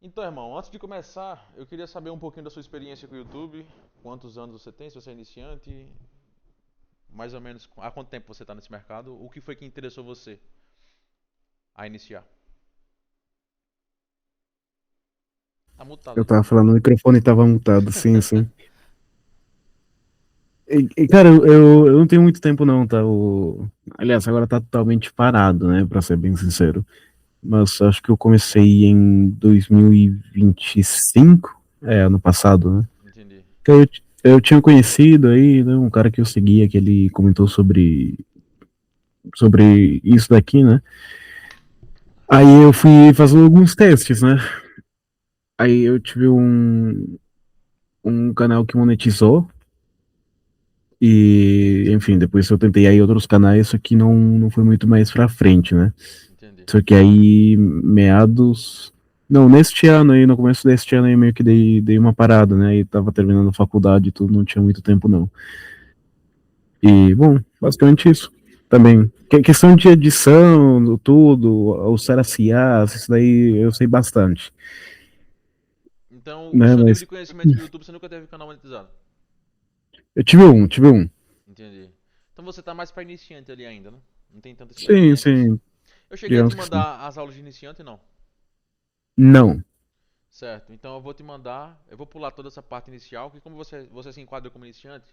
Então, irmão, antes de começar, eu queria saber um pouquinho da sua experiência com o YouTube. Quantos anos você tem, se você é iniciante, mais ou menos há quanto tempo você está nesse mercado? O que foi que interessou você a iniciar? Tá mutado Eu aí. tava falando, o microfone tava mutado, sim, sim. Cara, eu não tenho muito tempo não, tá? Aliás, agora tá totalmente parado, né, pra ser bem sincero. Mas acho que eu comecei em 2025, ano passado, né? Entendi. Que eu tinha conhecido aí, né, um cara que eu seguia, que ele comentou sobre isso daqui, né? Aí eu fui fazer alguns testes, né? Aí eu tive um canal que monetizou. E, enfim, depois eu tentei aí outros canais, só que não foi muito mais pra frente, né? Entendi. Só que aí, meados. Não, neste ano aí, no começo deste ano aí, meio que dei uma parada, né? E tava terminando a faculdade e tudo, não tinha muito tempo não. E, bom, basicamente isso. Também. Questão de edição, tudo, o CRCA, isso daí eu sei bastante, Então, o né? seu nível de Mas conhecimento com o YouTube, você nunca teve canal monetizado? eu tive um. Entendi. Então você tá mais pra iniciante ali ainda, né? Não tem tanta Sim, experiência assim. sim, Eu cheguei a te digamos que sim. mandar as aulas de iniciante, não? Não. Certo. Então eu vou te mandar, eu vou pular toda essa parte inicial, que como você se enquadra como iniciante,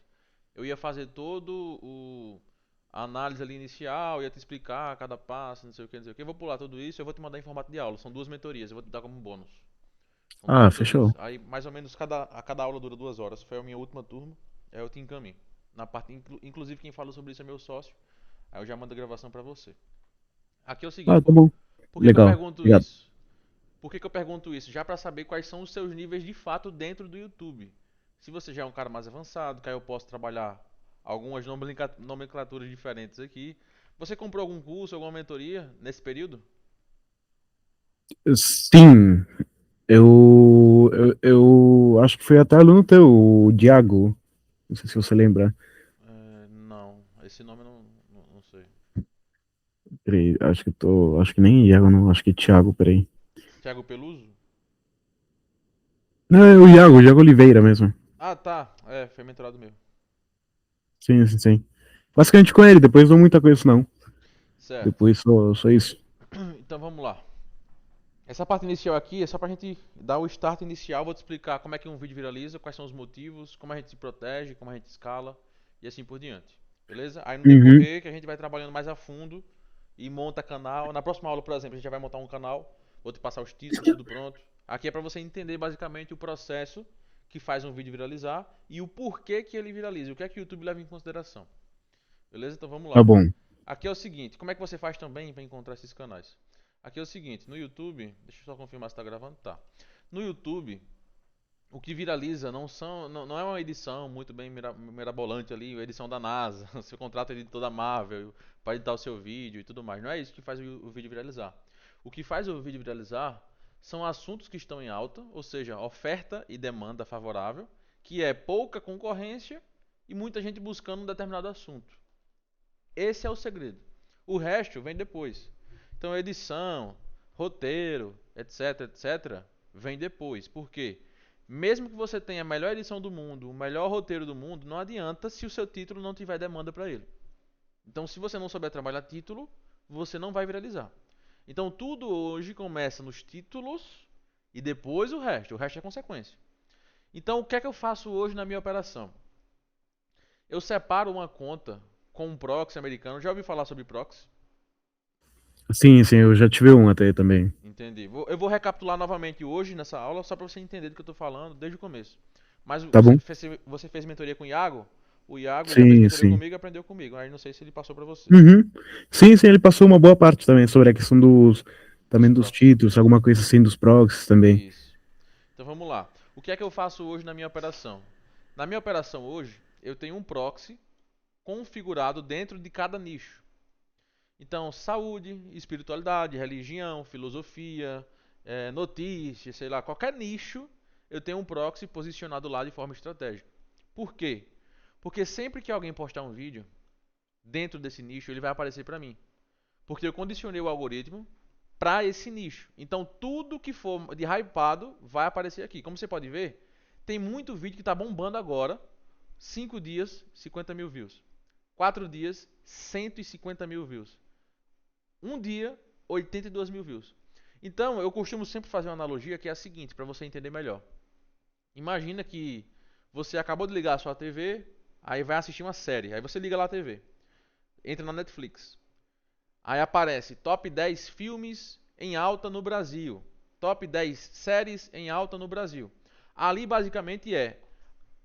eu ia fazer todo o a análise ali inicial, ia te explicar cada passo, não sei o que, não sei o que. Eu vou pular tudo isso, eu vou te mandar em formato de aula. São duas mentorias, eu vou te dar como bônus. São duas Ah, mentorias. fechou. Aí mais ou menos a cada aula dura 2 horas. Foi a minha última turma, aí eu te encaminho. Na parte, inclusive quem falou sobre isso é meu sócio. Aí eu já mando a gravação pra você. Aqui é o seguinte, Ah, tá bom. por que que eu Legal. pergunto Obrigado. isso? Por que que eu pergunto isso? Já para saber quais são os seus níveis de fato dentro do YouTube. Se você já é um cara mais avançado, que aí eu posso trabalhar algumas nomenclaturas diferentes aqui. Você comprou algum curso, alguma mentoria nesse período? Sim, eu acho que foi até aluno teu, o Diago. Não sei se você lembra. Não, esse nome eu não sei. Peraí, acho que nem Diago, não. Acho que Thiago, peraí. Thiago Peluso? Não, é o Iago Oliveira mesmo. Ah, tá. É, foi mentorado meu. Sim, sim, sim. Basicamente com ele, depois não muita coisa, não. Certo. Depois só isso. Então vamos lá. Essa parte inicial aqui é só pra gente dar o start inicial. Vou te explicar como é que um vídeo viraliza, quais são os motivos, como a gente se protege, como a gente escala e assim por diante. Beleza? Aí no Uhum. decorrer que a gente vai trabalhando mais a fundo e monta canal. Na próxima aula, por exemplo, a gente já vai montar um canal. Vou te passar os títulos, tudo pronto. Aqui é pra você entender basicamente o processo que faz um vídeo viralizar e o porquê que ele viraliza, o que é que o YouTube leva em consideração. Beleza? Então vamos Tá lá. bom. Aqui é o seguinte, como é que você faz também para encontrar esses canais? Aqui é o seguinte, no YouTube, deixa eu só confirmar se está gravando, tá. No YouTube, o que viraliza não é uma edição muito bem mirabolante ali, a edição da NASA, você contrata o editor da Marvel para editar o seu vídeo e tudo mais. Não é isso que faz o vídeo viralizar. O que faz o vídeo viralizar são assuntos que estão em alta, ou seja, oferta e demanda favorável, que é pouca concorrência e muita gente buscando um determinado assunto. Esse é o segredo. O resto vem depois. Então, edição, roteiro, etc, etc, vem depois. Por quê? Mesmo que você tenha a melhor edição do mundo, o melhor roteiro do mundo, não adianta se o seu título não tiver demanda para ele. Então, se você não souber trabalhar título, você não vai viralizar. Então, tudo hoje começa nos títulos e depois o resto. O resto é consequência. Então, o que é que eu faço hoje na minha operação? Eu separo uma conta com um proxy americano. Já ouvi falar sobre proxy? Sim, sim, eu já tive um até também. Entendi. Eu vou recapitular novamente hoje nessa aula, só para você entender do que eu estou falando desde o começo. Mas Tá bom? você fez mentoria com o Iago? O Iago já fez Sim, mentoria sim. comigo e aprendeu comigo. Aí não sei se ele passou para você. Uhum. Sim, sim, ele passou uma boa parte também sobre a questão Dos também dos proxies. títulos, alguma coisa assim dos proxies também. Isso. Então vamos lá. O que é que eu faço hoje na minha operação? Na minha operação hoje, eu tenho um proxy configurado dentro de cada nicho. Então, saúde, espiritualidade, religião, filosofia, notícias, sei lá, qualquer nicho, eu tenho um proxy posicionado lá de forma estratégica. Por quê? Porque sempre que alguém postar um vídeo dentro desse nicho, ele vai aparecer para mim. Porque eu condicionei o algoritmo para esse nicho. Então tudo que for de hypado vai aparecer aqui. Como você pode ver, tem muito vídeo que está bombando agora. 5 dias, 50 mil views. 4 dias, 150 mil views. Um dia, 82 mil views. Então eu costumo sempre fazer uma analogia que é a seguinte, para você entender melhor. Imagina que você acabou de ligar a sua TV, aí vai assistir uma série. Aí você liga lá a TV, entra na Netflix. Aí aparece top 10 filmes em alta no Brasil. Top 10 séries em alta no Brasil. Ali basicamente é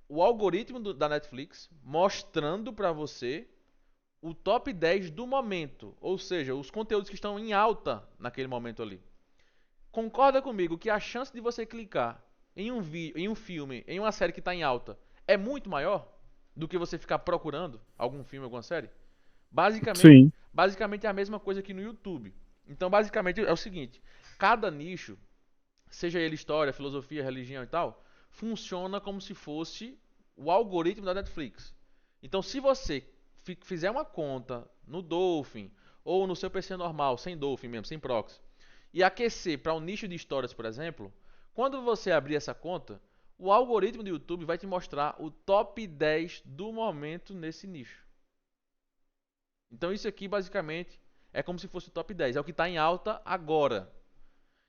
o algoritmo da Netflix mostrando para você o top 10 do momento. Ou seja, os conteúdos que estão em alta naquele momento ali. Concorda comigo que a chance de você clicar em um filme, em uma série que está em alta, é muito maior do que você ficar procurando algum filme, alguma série? Basicamente, Sim. basicamente é a mesma coisa que no YouTube. Então, basicamente é o seguinte: cada nicho, seja ele história, filosofia, religião e tal, funciona como se fosse o algoritmo da Netflix. Então, se você fizer uma conta no Dolphin ou no seu PC normal, sem Dolphin mesmo, sem proxy, e aquecer para um nicho de histórias, por exemplo, quando você abrir essa conta, o algoritmo do YouTube vai te mostrar o top 10 do momento nesse nicho. Então isso aqui basicamente é como se fosse o top 10, é o que está em alta agora.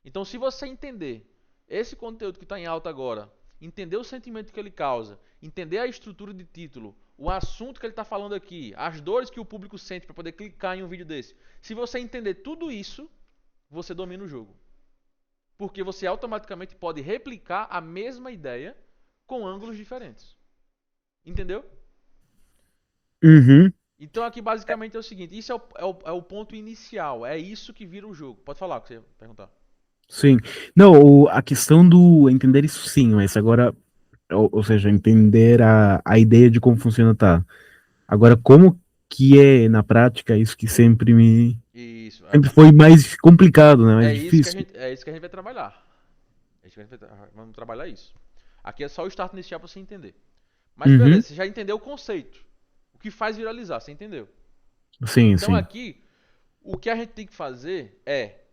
Então se você entender esse conteúdo que está em alta agora, entender o sentimento que ele causa, entender a estrutura de título, o assunto que ele está falando aqui, as dores que o público sente para poder clicar em um vídeo desse, se você entender tudo isso, você domina o jogo. Porque você automaticamente pode replicar a mesma ideia com ângulos diferentes. Entendeu? Uhum. Então aqui basicamente é o seguinte, isso é o ponto inicial, é isso que vira o jogo. Pode falar o que você ia perguntar. Sim. Não, a questão do entender isso sim, mas agora, ou seja, entender a ideia de como funciona, tá. Agora, como que é na prática isso que Isso. sempre foi mais complicado, né? Mais difícil. É isso que a gente vai trabalhar. Vamos trabalhar isso. Aqui é só o start inicial para você entender. Mas Uhum. beleza, você já entendeu o conceito. O que faz viralizar, você entendeu? Sim, Então sim. aqui, o que a gente tem que fazer é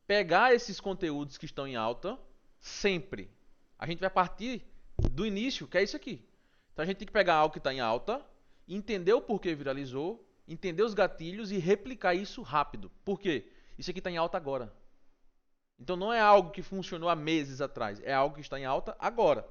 pegar esses conteúdos que estão em alta sempre. A gente vai partir do início, que é isso aqui. Então a gente tem que pegar algo que está em alta, entender o porquê viralizou, entender os gatilhos e replicar isso rápido. Por quê? Isso aqui está em alta agora. Então não é algo que funcionou há meses atrás, é algo que está em alta agora.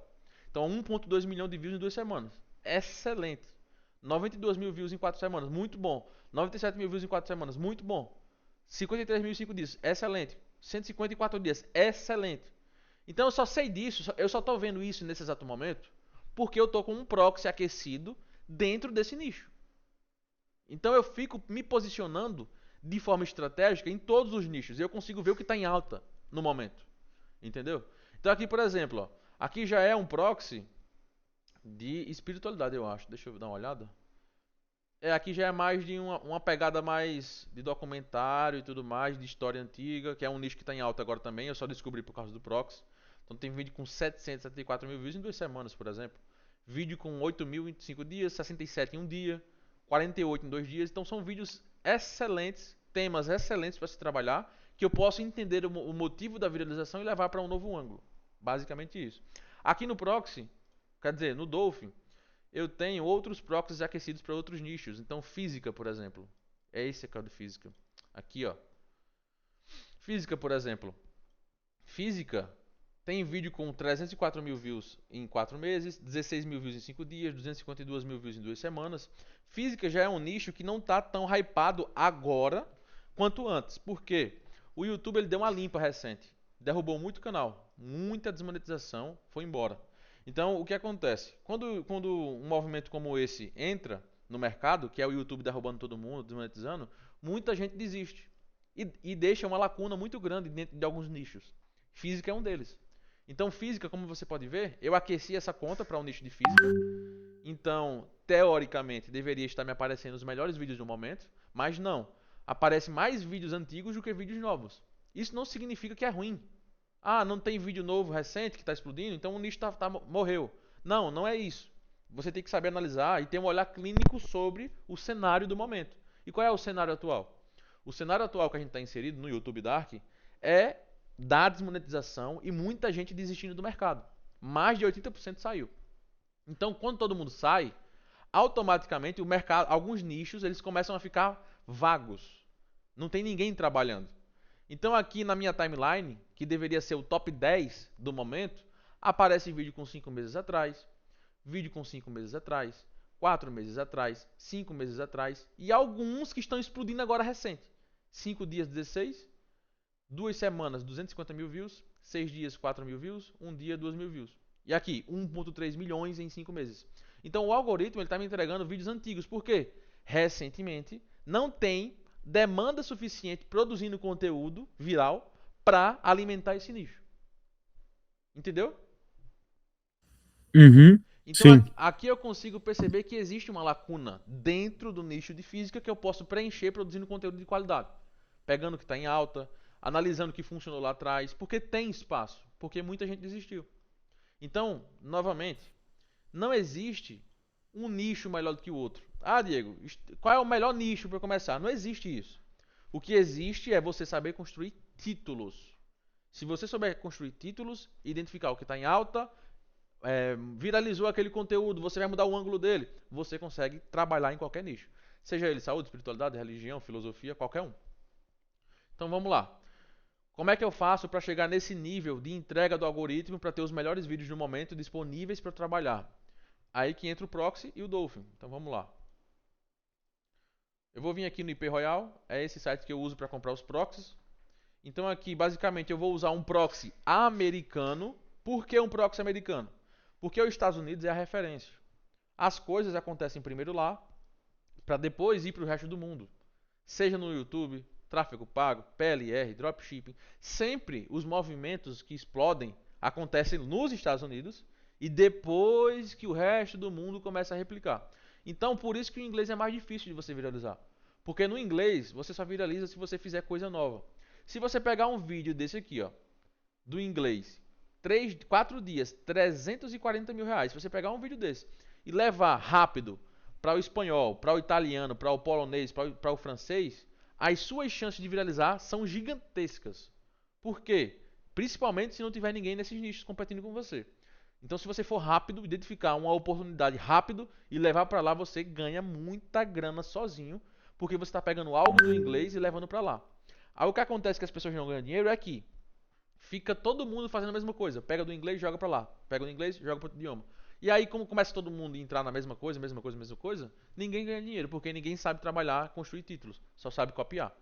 Então 1,2 milhão de views em 2 semanas. Excelente. 92 mil views em 4 semanas, muito bom. 97 mil views em 4 semanas, muito bom. 53 mil em 5 dias, excelente. 154 dias, excelente. Então eu só sei disso, eu só estou vendo isso nesse exato momento, porque eu estou com um proxy aquecido dentro desse nicho. Então eu fico me posicionando de forma estratégica em todos os nichos. E eu consigo ver o que está em alta no momento. Entendeu? Então aqui, por exemplo, ó, aqui já é um proxy de espiritualidade, eu acho. Deixa eu dar uma olhada. Aqui já é mais de uma pegada mais de documentário e tudo mais, de história antiga, que é um nicho que está em alta agora também, eu só descobri por causa do Prox. Então tem vídeo com 774 mil views em 2 semanas, por exemplo. Vídeo com 8 mil em 5 dias, 67 em um dia, 48 em 2 dias. Então são vídeos excelentes, temas excelentes para se trabalhar, que eu posso entender o motivo da viralização e levar para um novo ângulo. Basicamente isso. Aqui no Proxy, quer dizer, no Dolphin, eu tenho outros proxies aquecidos para outros nichos. Então, física, por exemplo. É esse aqui, ó, de física. Aqui, ó. Física, por exemplo. Física tem vídeo com 304 mil views em 4 meses, 16 mil views em 5 dias, 252 mil views em 2 semanas. Física já é um nicho que não está tão hypado agora quanto antes. Por quê? O YouTube ele deu uma limpa recente. Derrubou muito canal. Muita desmonetização foi embora. Então, o que acontece? Quando um movimento como esse entra no mercado, que é o YouTube derrubando todo mundo, desmonetizando, muita gente desiste. E deixa uma lacuna muito grande dentro de alguns nichos. Física é um deles. Então, física, como você pode ver, eu aqueci essa conta para um nicho de física. Então, teoricamente, deveria estar me aparecendo os melhores vídeos do momento, mas não. Aparece mais vídeos antigos do que vídeos novos. Isso não significa que é ruim. Ah, não tem vídeo novo recente que está explodindo, então o nicho morreu. Não, não é isso. Você tem que saber analisar e ter um olhar clínico sobre o cenário do momento. E qual é o cenário atual? O cenário atual que a gente está inserido no YouTube Dark é da desmonetização e muita gente desistindo do mercado. Mais de 80% saiu. Então, quando todo mundo sai, automaticamente o mercado, alguns nichos, eles começam a ficar vagos. Não tem ninguém trabalhando. Então aqui na minha timeline, que deveria ser o top 10 do momento, aparece vídeo com 5 meses atrás, vídeo com 5 meses atrás, 4 meses atrás, 5 meses atrás e alguns que estão explodindo agora recente. 5 dias 16, 2 semanas 250 mil views, 6 dias 4 mil views, 1 dia 2 mil views. E aqui 1.3 milhões em 5 meses. Então o algoritmo está me entregando vídeos antigos. Por quê? Recentemente não tem demanda suficiente produzindo conteúdo viral para alimentar esse nicho. Entendeu? Uhum. Então Sim. aqui eu consigo perceber que existe uma lacuna dentro do nicho de física que eu posso preencher produzindo conteúdo de qualidade. Pegando o que está em alta, analisando o que funcionou lá atrás, porque tem espaço, porque muita gente desistiu. Então, novamente, não existe um nicho melhor do que o outro. Ah, Diego, qual é o melhor nicho para começar? Não existe isso. O que existe é você saber construir títulos. Se você souber construir títulos, identificar o que está em alta, viralizou aquele conteúdo, você vai mudar o ângulo dele, você consegue trabalhar em qualquer nicho. Seja ele saúde, espiritualidade, religião, filosofia, qualquer um. Então vamos lá. Como é que eu faço para chegar nesse nível de entrega do algoritmo para ter os melhores vídeos do momento disponíveis para trabalhar? Aí que entra o proxy e o Dolphin. Então vamos lá. Eu vou vir aqui no IP Royal, é esse site que eu uso para comprar os proxies. Então aqui basicamente eu vou usar um proxy americano. Por que um proxy americano? Porque os Estados Unidos é a referência. As coisas acontecem primeiro lá, para depois ir para o resto do mundo. Seja no YouTube, tráfego pago, PLR, dropshipping. Sempre os movimentos que explodem acontecem nos Estados Unidos e depois que o resto do mundo começa a replicar. Então, por isso que o inglês é mais difícil de você viralizar. Porque no inglês, você só viraliza se você fizer coisa nova. Se você pegar um vídeo desse aqui, ó, do inglês, 4 dias, 340 mil reais, se você pegar um vídeo desse e levar rápido para o espanhol, para o italiano, para o polonês, para o francês, as suas chances de viralizar são gigantescas. Por quê? Principalmente se não tiver ninguém nesses nichos competindo com você. Então, se você for rápido, identificar uma oportunidade rápido e levar para lá, você ganha muita grana sozinho, porque você está pegando algo do inglês e levando para lá. Aí o que acontece que as pessoas não ganham dinheiro é que fica todo mundo fazendo a mesma coisa. Pega do inglês, joga para lá. Pega do inglês, joga para outro idioma. E aí, como começa todo mundo a entrar na mesma coisa, mesma coisa, mesma coisa, ninguém ganha dinheiro, porque ninguém sabe trabalhar, construir títulos, só sabe copiar.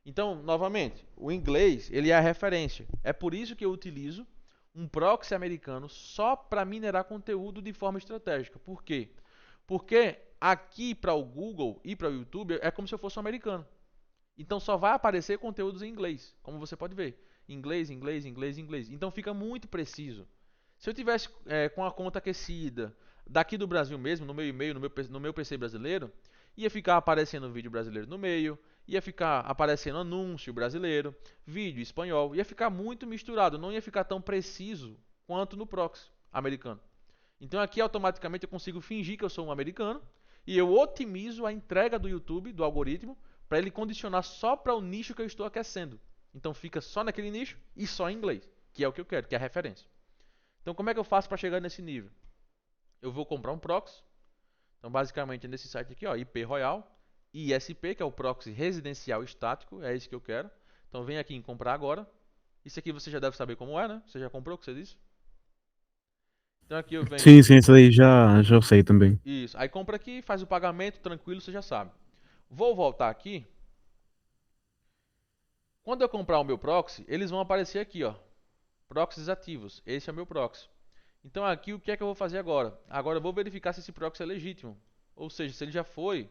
Então, novamente, o inglês, ele é a referência. É por isso que eu utilizo um proxy americano só para minerar conteúdo de forma estratégica. Por quê? Porque aqui para o Google e para o YouTube é como se eu fosse um americano. Então só vai aparecer conteúdos em inglês, como você pode ver. Inglês, inglês, inglês, inglês. Então fica muito preciso. Se eu tivesse com a conta aquecida, daqui do Brasil mesmo, no meu e-mail, no meu PC brasileiro, ia ficar aparecendo vídeo brasileiro no meio, ia ficar aparecendo anúncio brasileiro, vídeo espanhol, ia ficar muito misturado, não ia ficar tão preciso quanto no proxy americano. Então aqui automaticamente eu consigo fingir que eu sou um americano e eu otimizo a entrega do YouTube, do algoritmo, para ele condicionar só para o nicho que eu estou aquecendo. Então fica só naquele nicho e só em inglês, que é o que eu quero, que é a referência. Então como é que eu faço para chegar nesse nível? Eu vou comprar um proxy. Então basicamente é nesse site aqui, ó, IP Royal, ISP, que é o proxy residencial estático, é esse que eu quero. Então vem aqui em comprar agora. Isso aqui você já deve saber como é, né? Você já comprou o que você disse? Então aqui eu venho. Sim, isso aí já eu sei também. Isso. Aí compra aqui, faz o pagamento, tranquilo, você já sabe. Vou voltar aqui. Quando eu comprar o meu proxy, eles vão aparecer aqui, ó. Proxies ativos. Esse é o meu proxy. Então aqui o que é que eu vou fazer agora? Agora eu vou verificar se esse proxy é legítimo. Ou seja, se ele já foi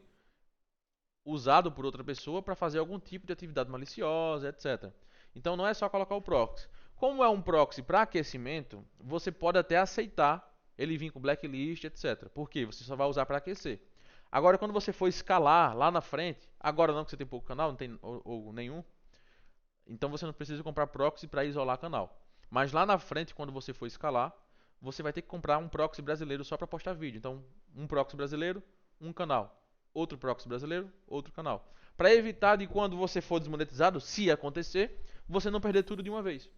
usado por outra pessoa para fazer algum tipo de atividade maliciosa, etc. Então não é só colocar o proxy. Como é um proxy para aquecimento, você pode até aceitar ele vir com blacklist, etc. Por quê? Você só vai usar para aquecer. Agora, quando você for escalar lá na frente, agora não que você tem pouco canal, não tem ou nenhum, então você não precisa comprar proxy para isolar canal. Mas lá na frente, quando você for escalar, você vai ter que comprar um proxy brasileiro só para postar vídeo. Então, um proxy brasileiro, um canal. Outro proxy brasileiro, outro canal. para evitar de quando você for desmonetizado, se acontecer, você não perder tudo de uma vez.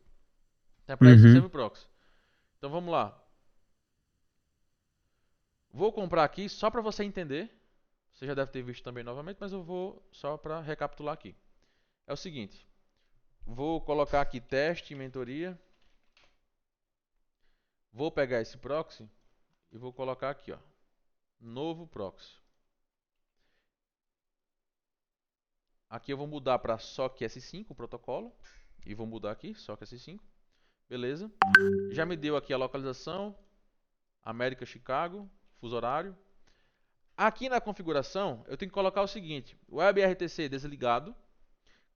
É para isso que serve Uhum. o proxy. Então vamos lá. Vou comprar aqui só para você entender. Você já deve ter visto também novamente, mas eu vou só para recapitular aqui. É o seguinte. Vou colocar aqui teste e mentoria. Vou pegar esse proxy e vou colocar aqui, ó, novo proxy. Aqui eu vou mudar para SOC S5 o protocolo e vou mudar aqui SOC S5. Beleza? Já me deu aqui a localização, América Chicago, fuso horário. Aqui na configuração eu tenho que colocar o seguinte: WebRTC desligado,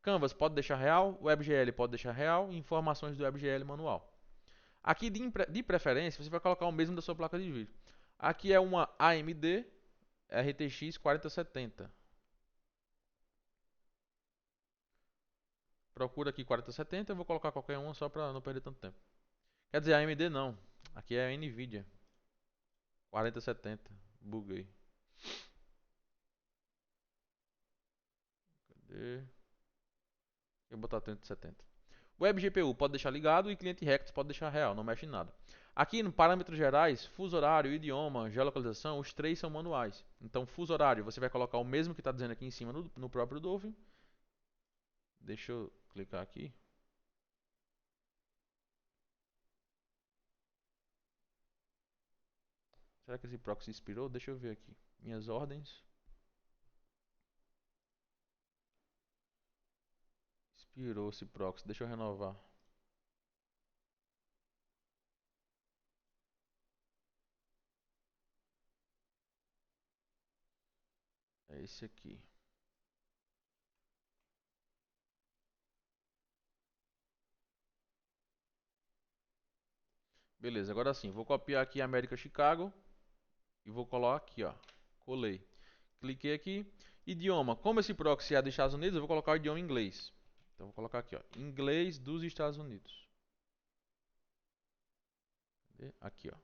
Canvas pode deixar real, WebGL pode deixar real, informações do WebGL manual. Aqui de preferência você vai colocar o mesmo da sua placa de vídeo. Aqui é uma AMD RTX 4070. Procura aqui 4070, eu vou colocar qualquer uma só para não perder tanto tempo. Quer dizer, AMD não. Aqui é a Nvidia 4070. Buguei. Cadê? Eu vou botar 3070. Web GPU pode deixar ligado e cliente Rex pode deixar real, não mexe em nada. Aqui no parâmetros gerais, fuso horário, idioma, geolocalização, os três são manuais. Então, fuso horário, você vai colocar o mesmo que está dizendo aqui em cima no próprio Dolphin. Deixa eu clicar aqui. Será que esse proxy expirou? Deixa eu ver aqui. Minhas ordens. Expirou esse proxy. Deixa eu renovar. É esse aqui. Beleza, agora sim. Vou copiar aqui América Chicago. E vou colar aqui, ó. Colei. Cliquei aqui. Idioma. Como esse proxy é dos Estados Unidos, eu vou colocar o idioma inglês. Então vou colocar aqui, ó. Inglês dos Estados Unidos. Aqui, ó.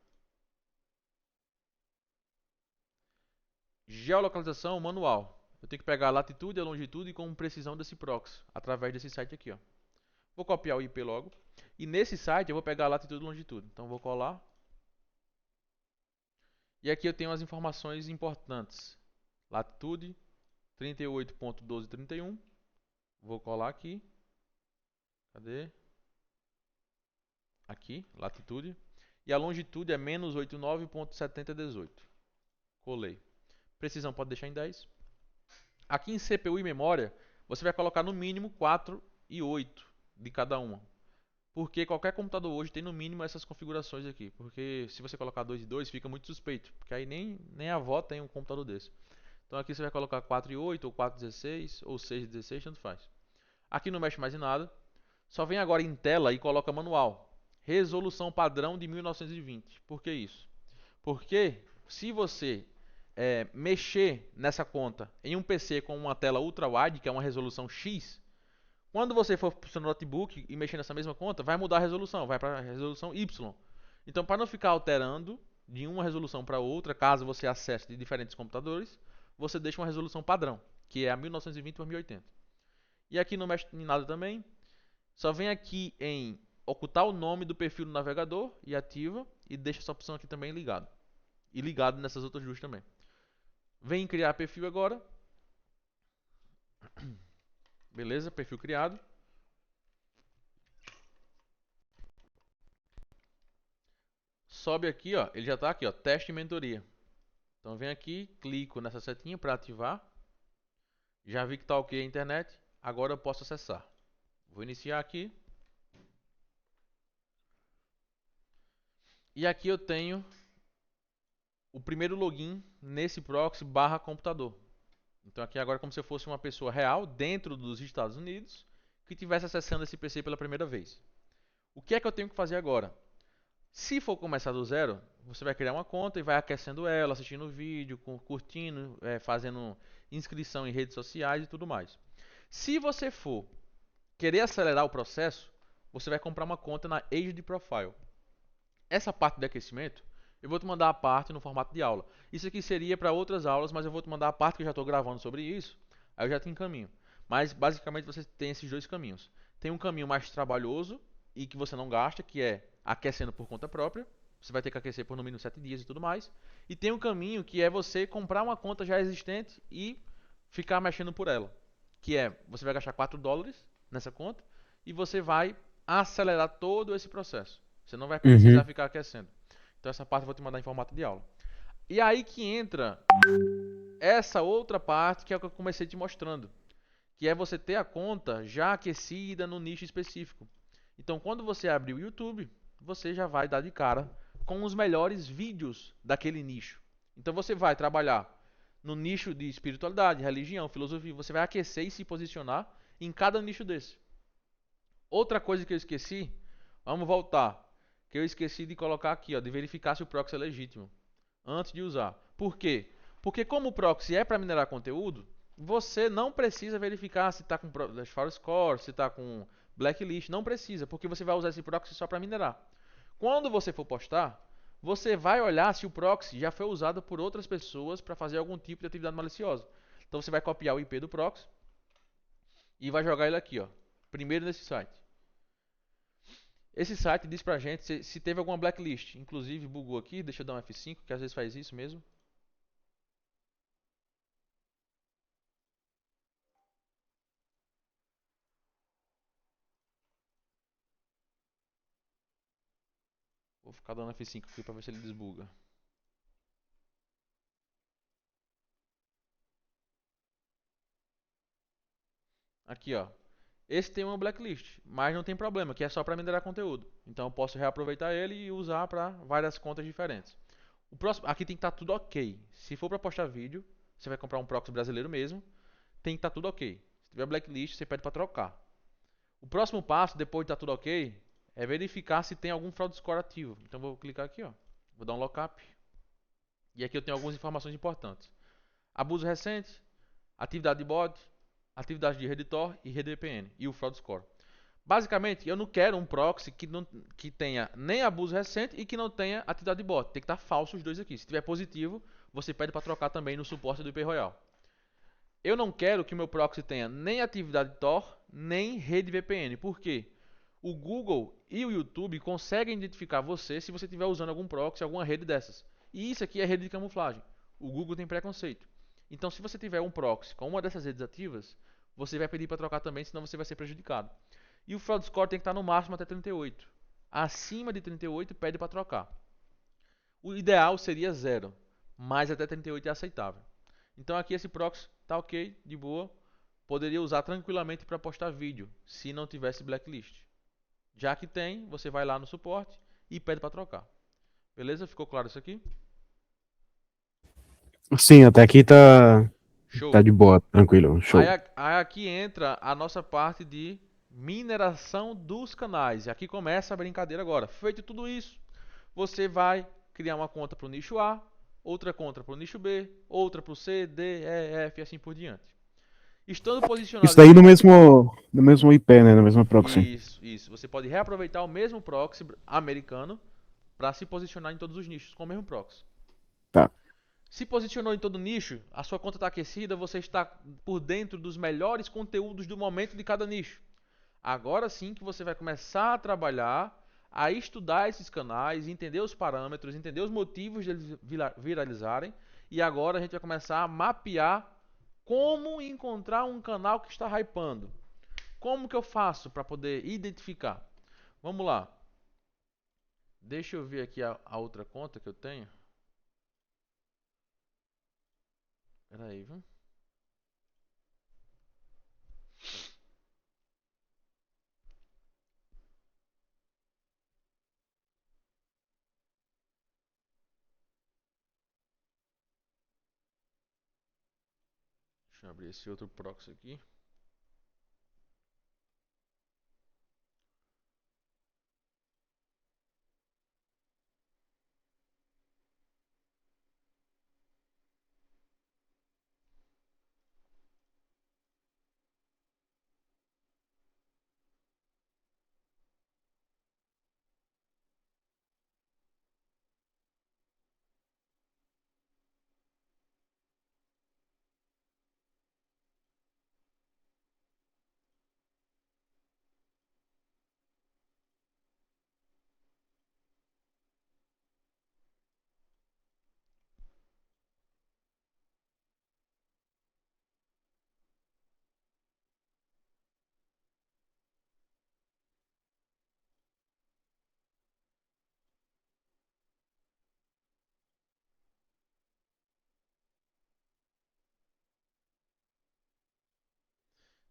Geolocalização manual. Eu tenho que pegar a latitude e a longitude com precisão desse proxy, através desse site aqui, ó. Vou copiar o IP logo. E nesse site eu vou pegar a latitude e longitude. Então vou colar. E aqui eu tenho as informações importantes. Latitude 38.1231. Vou colar aqui. Cadê? Aqui, latitude. E a longitude é menos 89.7018. Colei. Precisão pode deixar em 10. Aqui em CPU e memória, você vai colocar no mínimo 4 e 8 de cada uma. Porque qualquer computador hoje tem no mínimo essas configurações aqui. Porque se você colocar 2 e 2 fica muito suspeito. Porque aí nem a avó tem um computador desse. Então aqui você vai colocar 4 e 8, ou 4 e 16, ou 6 e 16, tanto faz. Aqui não mexe mais em nada. Só vem agora em tela e coloca manual. Resolução padrão de 1920. Por que isso? Porque se você mexer nessa conta em um PC com uma tela ultra-wide, que é uma resolução X, quando você for para o seu notebook e mexer nessa mesma conta, vai mudar a resolução, vai para a resolução Y. Então, para não ficar alterando de uma resolução para outra, caso você acesse de diferentes computadores, você deixa uma resolução padrão, que é a 1920 por 1080. E aqui não mexe em nada também. Só vem aqui em ocultar o nome do perfil do navegador e ativa, e deixa essa opção aqui também ligado. E ligado nessas outras duas também. Vem em criar perfil agora. Beleza, perfil criado. Sobe aqui, ó, ele já está aqui, ó, teste e mentoria. Então vem aqui, clico nessa setinha para ativar. Já vi que está ok a internet, agora eu posso acessar. Vou iniciar aqui. E aqui eu tenho o primeiro login nesse proxy barra computador. Então aqui agora é como se eu fosse uma pessoa real dentro dos Estados Unidos que estivesse acessando esse PC pela primeira vez. O que é que eu tenho que fazer agora? Se for começar do zero, você vai criar uma conta e vai aquecendo ela, assistindo vídeo, curtindo, fazendo inscrição em redes sociais e tudo mais. Se você for querer acelerar o processo, você vai comprar uma conta na Aged Profile. Essa parte de aquecimento, eu vou te mandar a parte no formato de aula. Isso aqui seria para outras aulas, mas eu vou te mandar a parte que eu já estou gravando sobre isso, Aí eu já te encaminho. Mas basicamente você tem esses dois caminhos. Tem um caminho mais trabalhoso e que você não gasta, que é aquecendo por conta própria. Você vai ter que aquecer por no mínimo 7 dias e tudo mais. E tem um caminho que é você comprar uma conta já existente e ficar mexendo por ela. Que é, você vai gastar US$ 4 nessa conta e você vai acelerar todo esse processo. Você não vai precisar Uhum. ficar aquecendo. Então essa parte eu vou te mandar em formato de aula. E aí que entra essa outra parte que é o que eu comecei te mostrando, que é você ter a conta já aquecida no nicho específico. Então, quando você abrir o YouTube, você já vai dar de cara com os melhores vídeos daquele nicho. Então, você vai trabalhar no nicho de espiritualidade, religião, filosofia, você vai aquecer e se posicionar em cada nicho desse. Outra coisa que eu esqueci, vamos voltar, que eu esqueci de colocar aqui, ó, de verificar se o proxy é legítimo antes de usar. Por quê? Porque como o proxy é para minerar conteúdo, você não precisa verificar se está com File Score, se está com blacklist, não precisa, porque você vai usar esse proxy só para minerar. Quando você for postar, você vai olhar se o proxy já foi usado por outras pessoas para fazer algum tipo de atividade maliciosa. Então você vai copiar o IP do proxy e vai jogar ele aqui, ó, primeiro nesse site. Esse site diz pra gente se teve alguma blacklist. Inclusive bugou aqui, deixa eu dar um F5, que às vezes faz isso mesmo. Vou ficar dando F5 aqui pra ver se ele desbuga. Aqui, ó. Esse tem uma blacklist, mas não tem problema, que é só para minerar conteúdo. Então eu posso reaproveitar ele e usar para várias contas diferentes. O próximo, aqui tem que estar tudo ok. Se for para postar vídeo, você vai comprar um proxy brasileiro mesmo, tem que estar tudo ok. Se tiver blacklist, você pede para trocar. O próximo passo, depois de estar tudo ok, é verificar se tem algum fraud score ativo. Então vou clicar aqui, ó. Vou dar um lockup. E aqui eu tenho algumas informações importantes. Abuso recente, atividade de bot, atividade de rede Tor e rede VPN e o fraud score. Basicamente, eu não quero um proxy que tenha nem abuso recente e que não tenha atividade de bot. Tem que estar falso os dois aqui. Se tiver positivo, você pede para trocar também no suporte do IP Royal. Eu não quero que o meu proxy tenha nem atividade Tor, nem rede VPN. Por quê? O Google e o YouTube conseguem identificar você se você estiver usando algum proxy, alguma rede dessas. E isso aqui é rede de camuflagem. O Google tem preconceito. Então, se você tiver um proxy com uma dessas redes ativas, você vai pedir para trocar também, senão você vai ser prejudicado. E o fraud score tem que estar no máximo até 38. Acima de 38 pede para trocar. O ideal seria 0, mas até 38 é aceitável. Então aqui esse proxy tá ok, de boa. Poderia usar tranquilamente para postar vídeo, se não tivesse blacklist. Já que tem, você vai lá no suporte e pede para trocar. Beleza? Ficou claro isso aqui? Sim, até aqui tá Show. de boa, tranquilo, Aí, show. aí aqui entra a nossa parte de mineração dos canais. E aqui começa a brincadeira agora. Feito tudo isso, você vai criar uma conta para o nicho A, outra conta para o nicho B, outra para o C, D, E, F e assim por diante. Estando Isso posicionado daí em... no mesmo IP, né? Na mesma proxy. Isso. Você pode reaproveitar o mesmo proxy americano para se posicionar em todos os nichos com o mesmo proxy. Tá. Se posicionou em todo nicho, a sua conta está aquecida, você está por dentro dos melhores conteúdos do momento de cada nicho. Agora sim que você vai começar a trabalhar, a estudar esses canais, entender os parâmetros, entender os motivos de eles viralizarem. E agora a gente vai começar a mapear como encontrar um canal que está hypando. Como que eu faço para poder identificar? Vamos lá. Deixa eu ver aqui a outra conta que eu tenho. Espera aí, viu? Deixa eu abrir esse outro proxy aqui.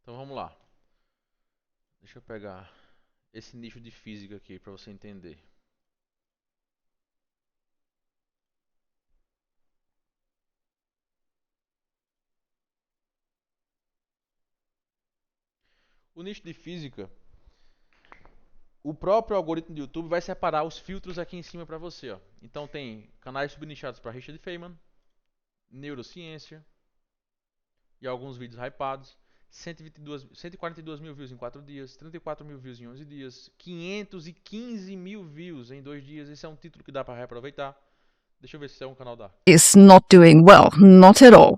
Então vamos lá. Deixa eu pegar esse nicho de física aqui para você entender. O nicho de física, o próprio algoritmo do YouTube vai separar os filtros aqui em cima para você, ó. Então tem canais subnichados para Richard Feynman, neurociência e alguns vídeos hypados. 142 mil views em 4 dias, 34 mil views em 11 dias, 515 mil views em 2 dias. Esse é um título que dá para reaproveitar. Deixa eu ver se é um canal da. Is not doing well, not at all.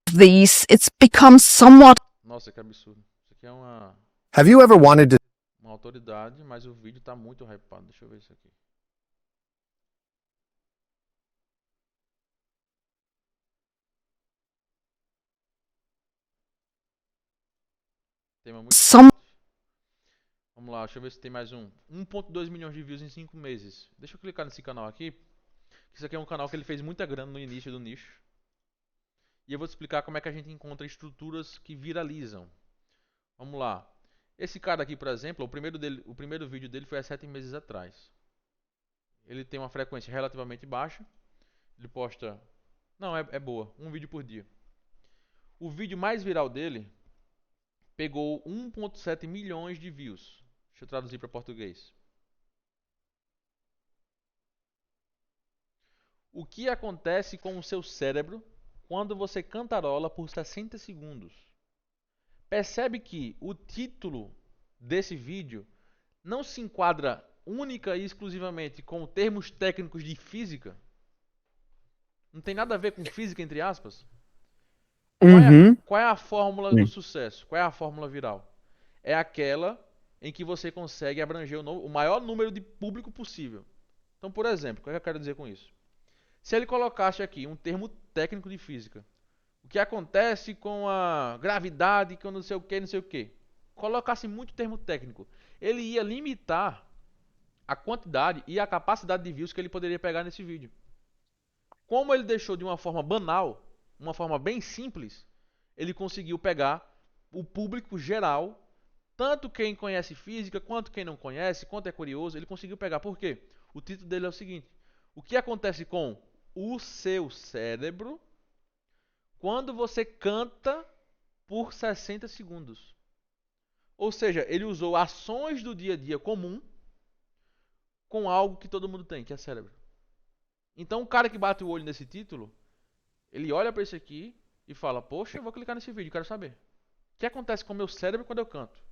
It's become somewhat. Nossa, que absurdo. Isso aqui é Have you ever wanted to uma autoridade, mas o vídeo tá muito hypado. Deixa eu ver isso aqui. Tema muito forte. Vamos lá, deixa eu ver se tem mais um. 1.2 milhões de views em 5 meses. Deixa eu clicar nesse canal aqui. Isso aqui é um canal que ele fez muita grana no início do nicho. E eu vou te explicar como é que a gente encontra estruturas que viralizam. Vamos lá. Esse cara aqui, por exemplo, o primeiro vídeo dele foi há 7 meses atrás. Ele tem uma frequência relativamente baixa. Ele posta... Não, é boa. Um vídeo por dia. O vídeo mais viral dele pegou 1.7 milhões de views. Deixa eu traduzir para português. O que acontece com o seu cérebro quando você cantarola por 60 segundos? Percebe que o título desse vídeo não se enquadra única e exclusivamente com termos técnicos de física? Não tem nada a ver com física, entre aspas? Qual é a fórmula do sucesso? Qual é a fórmula viral? É aquela em que você consegue abranger o maior número de público possível. Então, por exemplo, o que eu quero dizer com isso? Se ele colocasse aqui um termo técnico de física, o que acontece com a gravidade, com não sei o que, não sei o que, colocasse muito termo técnico, ele ia limitar a quantidade e a capacidade de views que ele poderia pegar nesse vídeo. Como ele deixou de uma forma banal, uma forma bem simples, ele conseguiu pegar o público geral, tanto quem conhece física, quanto quem não conhece, quanto é curioso, ele conseguiu pegar. Por quê? O título dele é o seguinte: o que acontece com o seu cérebro quando você canta por 60 segundos? Ou seja, ele usou ações do dia a dia comum com algo que todo mundo tem, que é cérebro. Então o cara que bate o olho nesse título, ele olha para isso aqui e fala: poxa, eu vou clicar nesse vídeo, quero saber. O que acontece com o meu cérebro quando eu canto?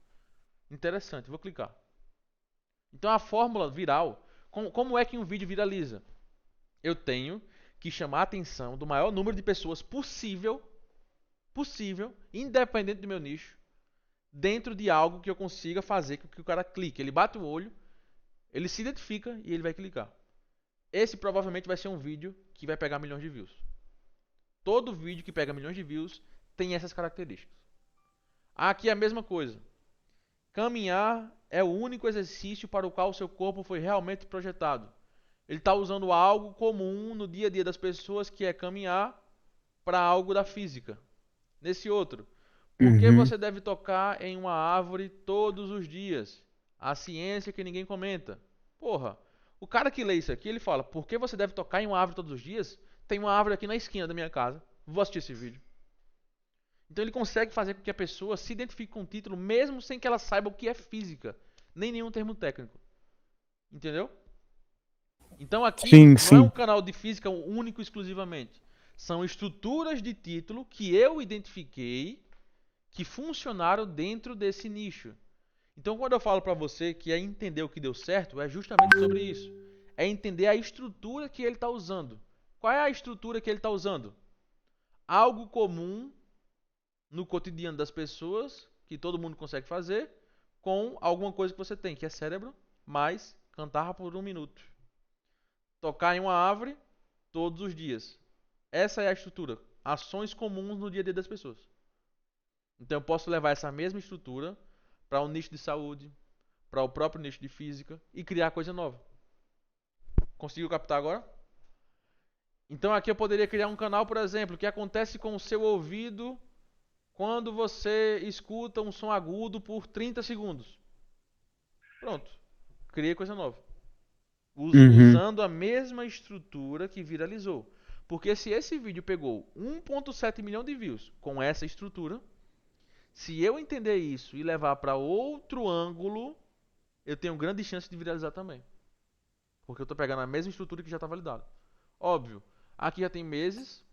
Interessante, vou clicar. Então a fórmula viral, como é que um vídeo viraliza? Eu tenho que chamar a atenção do maior número de pessoas possível, independente do meu nicho, dentro de algo que eu consiga fazer com que o cara clique. Ele bate o olho, ele se identifica e ele vai clicar. Esse provavelmente vai ser um vídeo que vai pegar milhões de views. Todo vídeo que pega milhões de views tem essas características. Aqui é a mesma coisa. Caminhar é o único exercício para o qual o seu corpo foi realmente projetado. Ele está usando algo comum no dia a dia das pessoas, que é caminhar, para algo da física. Nesse outro, por que você deve tocar em uma árvore todos os dias? A ciência que ninguém comenta. Porra, o cara que lê isso aqui, ele fala: por que você deve tocar em uma árvore todos os dias? Tem uma árvore aqui na esquina da minha casa. Vou assistir esse vídeo. Então ele consegue fazer com que a pessoa se identifique com o título, mesmo sem que ela saiba o que é física, nem nenhum termo técnico. Entendeu? Então aqui não é um canal de física único exclusivamente. São estruturas de título que eu identifiquei que funcionaram dentro desse nicho. Então quando eu falo para você que é entender o que deu certo, é justamente sobre isso. É entender a estrutura que ele está usando. Qual é a estrutura que ele está usando? Algo comum no cotidiano das pessoas, que todo mundo consegue fazer, com alguma coisa que você tem, que é cérebro, mais cantar por 1 minuto. Tocar em uma árvore todos os dias. Essa é a estrutura. Ações comuns no dia a dia das pessoas. Então eu posso levar essa mesma estrutura para um nicho de saúde, para o próprio nicho de física e criar coisa nova. Conseguiu captar agora? Então aqui eu poderia criar um canal, por exemplo, que acontece com o seu ouvido quando você escuta um som agudo por 30 segundos. Pronto. Criei coisa nova. Uhum. Usando a mesma estrutura que viralizou. Porque se esse vídeo pegou 1.7 milhão de views com essa estrutura, se eu entender isso e levar para outro ângulo, eu tenho grande chance de viralizar também. Porque eu estou pegando a mesma estrutura que já está validada. Óbvio, aqui já tem meses,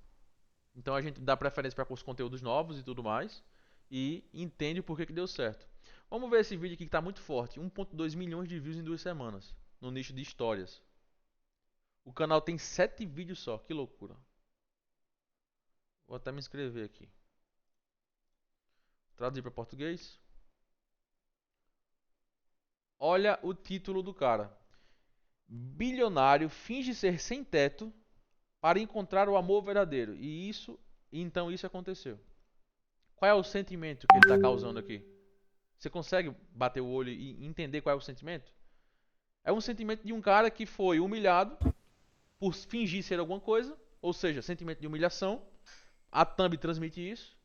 então a gente dá preferência para os conteúdos novos e tudo mais, e entende o porquê que deu certo. Vamos ver esse vídeo aqui que está muito forte, 1.2 milhões de views em 2 semanas, no nicho de histórias. O canal tem 7 vídeos só, que loucura. Vou até me inscrever aqui. Traduzir para português. Olha o título do cara. Bilionário finge ser sem teto para encontrar o amor verdadeiro. Então isso aconteceu. Qual é o sentimento que ele está causando aqui? Você consegue bater o olho e entender qual é o sentimento? É um sentimento de um cara que foi humilhado por fingir ser alguma coisa, ou seja, sentimento de humilhação. A thumb transmite isso.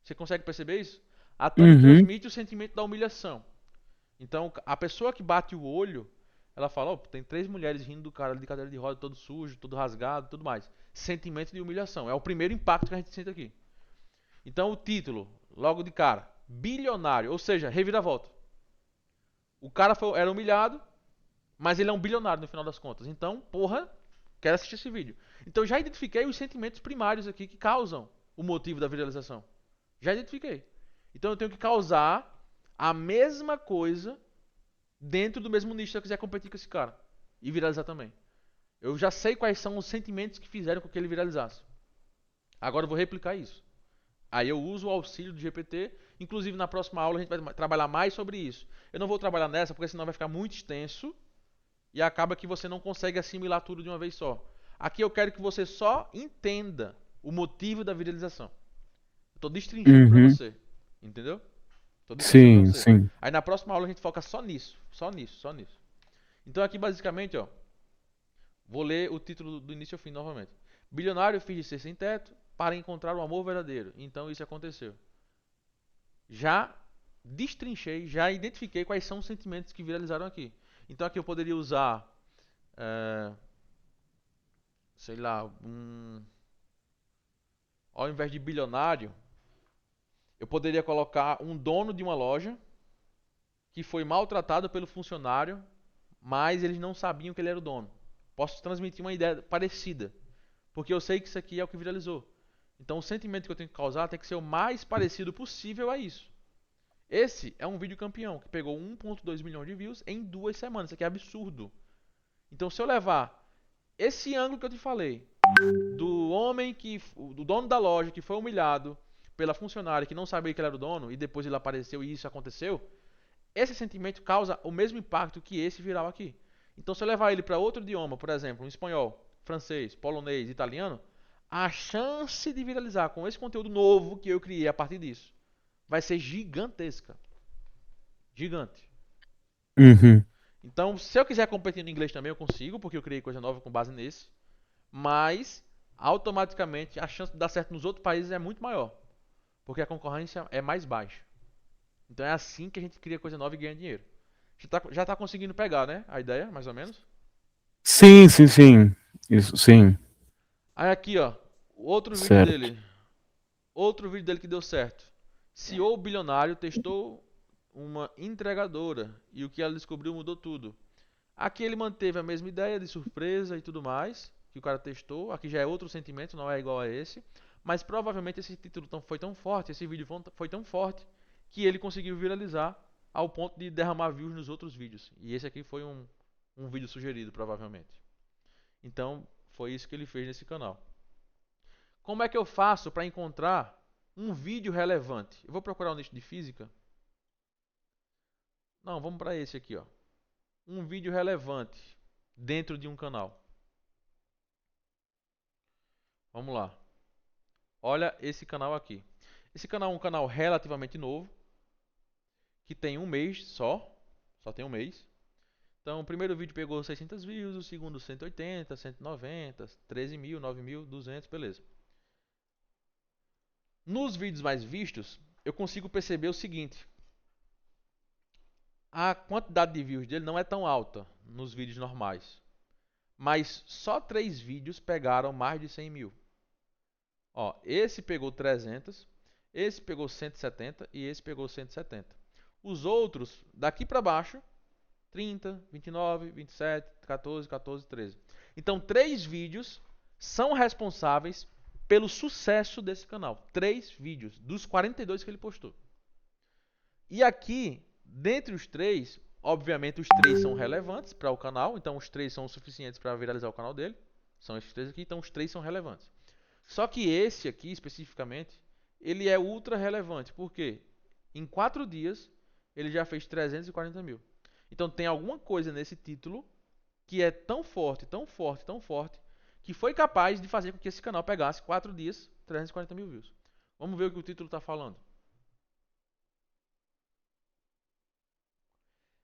Você consegue perceber isso? A thumb Uhum. transmite o sentimento da humilhação. Então, a pessoa que bate o olho, ela fala, oh, tem 3 mulheres rindo do cara de cadeira de roda, todo sujo, todo rasgado, tudo mais. Sentimento de humilhação. É o primeiro impacto que a gente sente aqui. Então, o título, logo de cara, bilionário, ou seja, reviravolta. O cara era humilhado, mas ele é um bilionário no final das contas. Então, porra, quero assistir esse vídeo. Então, já identifiquei os sentimentos primários aqui que causam o motivo da viralização. Já identifiquei. Então, eu tenho que causar a mesma coisa dentro do mesmo nicho se eu quiser competir com esse cara e viralizar também. Eu já sei quais são os sentimentos que fizeram com que ele viralizasse. Agora eu vou replicar isso. Aí eu uso o auxílio do GPT. Inclusive na próxima aula a gente vai trabalhar mais sobre isso. Eu não vou trabalhar nessa porque senão vai ficar muito extenso e acaba que você não consegue assimilar tudo de uma vez só. Aqui eu quero que você só entenda o motivo da viralização. Eu tô destrinchando para Uhum. você. Entendeu? Tô destrinchando para Sim, você. sim. Aí na próxima aula a gente foca só nisso. Só nisso, só nisso. Então aqui basicamente, ó. Vou ler o título do início ao fim novamente. Bilionário finge ser sem teto para encontrar o amor verdadeiro. Então isso aconteceu. Já destrinchei, já identifiquei quais são os sentimentos que viralizaram aqui. Então aqui eu poderia usar, é, sei lá, ao invés de bilionário, eu poderia colocar um dono de uma loja que foi maltratado pelo funcionário, mas eles não sabiam que ele era o dono. Posso transmitir uma ideia parecida, porque eu sei que isso aqui é o que viralizou. Então o sentimento que eu tenho que causar tem que ser o mais parecido possível a isso. Esse é um vídeo campeão que pegou 1.2 milhões de views em 2 semanas. Isso aqui é absurdo. Então se eu levar esse ângulo que eu te falei, do dono da loja que foi humilhado pela funcionária que não sabia que ele era o dono e depois ele apareceu e isso aconteceu, esse sentimento causa o mesmo impacto que esse viral aqui. Então se eu levar ele para outro idioma, por exemplo, um espanhol, francês, polonês, italiano, a chance de viralizar com esse conteúdo novo que eu criei a partir disso vai ser gigantesca. Gigante. Uhum. Então, se eu quiser competir no inglês também, eu consigo, porque eu criei coisa nova com base nesse. Mas, automaticamente, a chance de dar certo nos outros países é muito maior. Porque a concorrência é mais baixa. Então é assim que a gente cria coisa nova e ganha dinheiro. Já tá conseguindo pegar, né? A ideia, mais ou menos. Sim, sim, sim. Isso, sim. Aí aqui, ó. Outro vídeo Certo. dele. Outro vídeo dele que deu certo. CEO bilionário testou uma entregadora e o que ela descobriu mudou tudo. Aqui ele manteve a mesma ideia de surpresa e tudo mais, que o cara testou. Aqui já é outro sentimento, não é igual a esse. Mas provavelmente esse título foi tão forte, esse vídeo foi tão forte, que ele conseguiu viralizar ao ponto de derramar views nos outros vídeos. E esse aqui foi um vídeo sugerido, provavelmente. Então, foi isso que ele fez nesse canal. Como é que eu faço para encontrar um vídeo relevante? Eu vou procurar um nicho de física. Não, vamos para esse aqui, ó. Um vídeo relevante dentro de um canal. Vamos lá. Olha esse canal aqui. Esse canal é um canal relativamente novo, que tem um mês só. Só tem um mês. Então, o primeiro vídeo pegou 600 views, o segundo 180, 190, 13 mil, 9 mil, 200, beleza. Nos vídeos mais vistos, eu consigo perceber o seguinte. A quantidade de views dele não é tão alta nos vídeos normais. Mas só 3 vídeos pegaram mais de 100 mil. Ó, esse pegou 300, esse pegou 170 e esse pegou 170. Os outros, daqui para baixo, 30, 29, 27, 14, 14, 13. Então, 3 vídeos são responsáveis pelo sucesso desse canal. 3 vídeos dos 42 que ele postou. E aqui, dentre os 3, obviamente os 3 são relevantes para o canal. Então, os 3 são o suficientes para viralizar o canal dele. São esses 3 aqui, então os 3 são relevantes. Só que esse aqui, especificamente, ele é ultra relevante. Por quê? Em 4 dias, ele já fez 340 mil. Então tem alguma coisa nesse título que é tão forte, tão forte, tão forte, que foi capaz de fazer com que esse canal pegasse 4 dias, 340 mil views. Vamos ver o que o título está falando.